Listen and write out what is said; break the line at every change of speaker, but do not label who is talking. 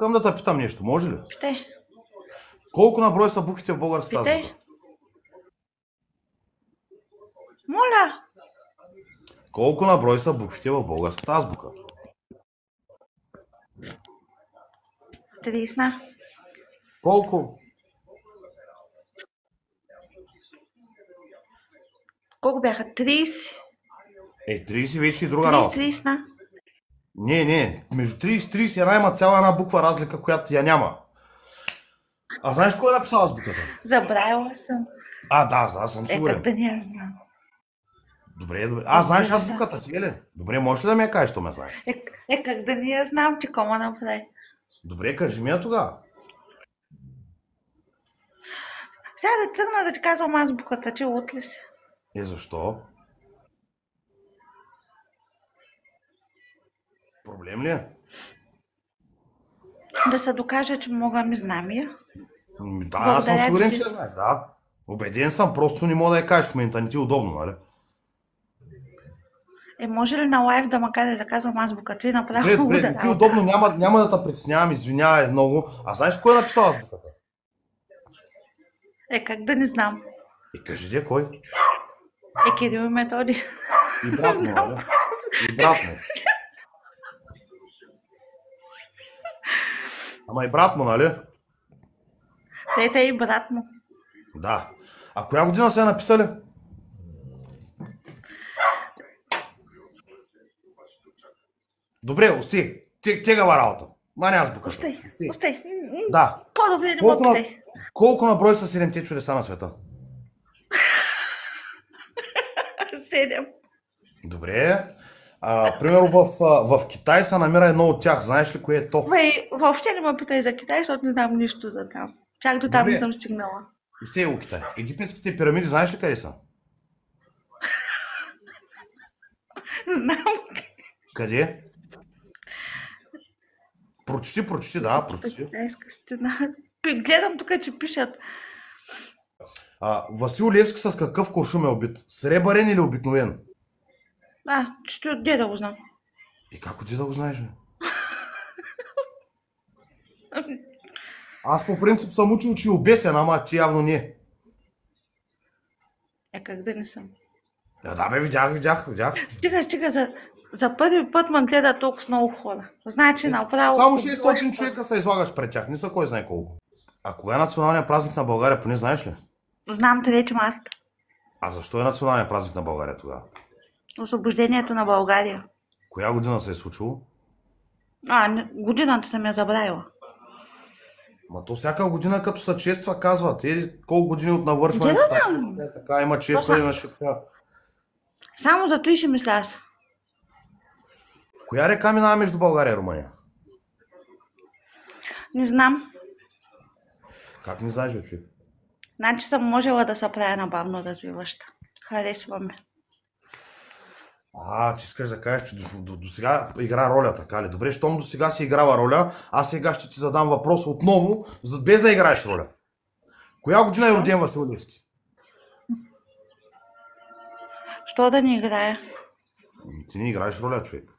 Искам да те питам нещо, може ли?
Питай.
Колко на брой са буквите в българската
Питай.
азбука?
Моля.
Колко на брой са буквите в българската азбука?
30.
Колко?
Колко бяха? 30.
30 вече и друга работа.
30.
Не, между 30 и 31 има цяла една буква разлика, която я няма. А знаеш кой е написал азбуката?
Забравила съм.
Да, съм сигурен.
Как да не я знам.
Добре. Знаеш азбуката ти, ли? Добре, можеш ли да ми я кажеш, що ме знаеш?
Как да не я знам, че кома направи.
Добре, кажи ми я тогава.
Сега да тръгна да ти казвам азбуката, че утли си.
Защо? Проблем ли е?
Да се докажа, че мога да ми знам я.
Да, аз съм сигурен, че я знаеш, да. Убеден съм, просто не мога да я кажеш в момента, не ти е удобно, нали?
Може ли на лайв да ме кажеш да казвам азбуката?
Добре, не ти е удобно, няма да те притеснявам, извинявай много. А знаеш кой е написал азбуката?
Как да не знам?
Кажи де кой?
Кирил и Методи.
И брат му, нали? И брат му. Ама и брат му, нали?
Те и брат му.
Да. А коя година са я написали? Добре, ости. Тегава работа. Мани азбуката.
Остай.
Да.
По-добре не мога питай.
Колко на брой са 7-те чудеса на света?
7.
Добре. Примерно в Китай се намира едно от тях. Знаеш ли кое е то?
Въобще не ме питай за Китай, защото не знам нищо за там. Чак до там не съм стигнала.
Ости го Китай. Египетските пирамиди знаеш ли къде са?
Знам.
Къде? Прочети, да, прочети.
Китайска стена. Гледам тук, че пишат.
Васил Левски с какъв куршум е убит? Сребърен или обикновен?
Де да го знам.
Как ти да го знаеш, бе? Аз по принцип съм учил, че е обесен, ама ти явно не.
Как да не съм?
Да бе, видях.
Стига, за първи път ме гледа толкова много хора. Значи направо...
Само 600 човека се излагаш пред тях, не са кой знае колко. А кога е националният празник на България, поне знаеш ли?
Знам 3 март.
А защо е националният празник на България тогава?
Освобождението на България.
Коя година се е случило?
Годината съм я забравила.
Ма то всяка година като се чества казват, колко години от навършването така има честване на шипка.
Само за той ще мисля аз.
Коя река минава между България и Румъния?
Не знам.
Как не знаеш, бе, човек?
Значи съм можела да се правя на бавно развиваща. Харесваме.
Ти искаш да кажеш, че до сега игра роля, така ли? Добре, щом до сега си играла роля, аз сега ще ти задам въпрос отново, без да играеш роля. Коя година е роден Васил Левски?
Що да не играя?
Ти не играеш роля, човек.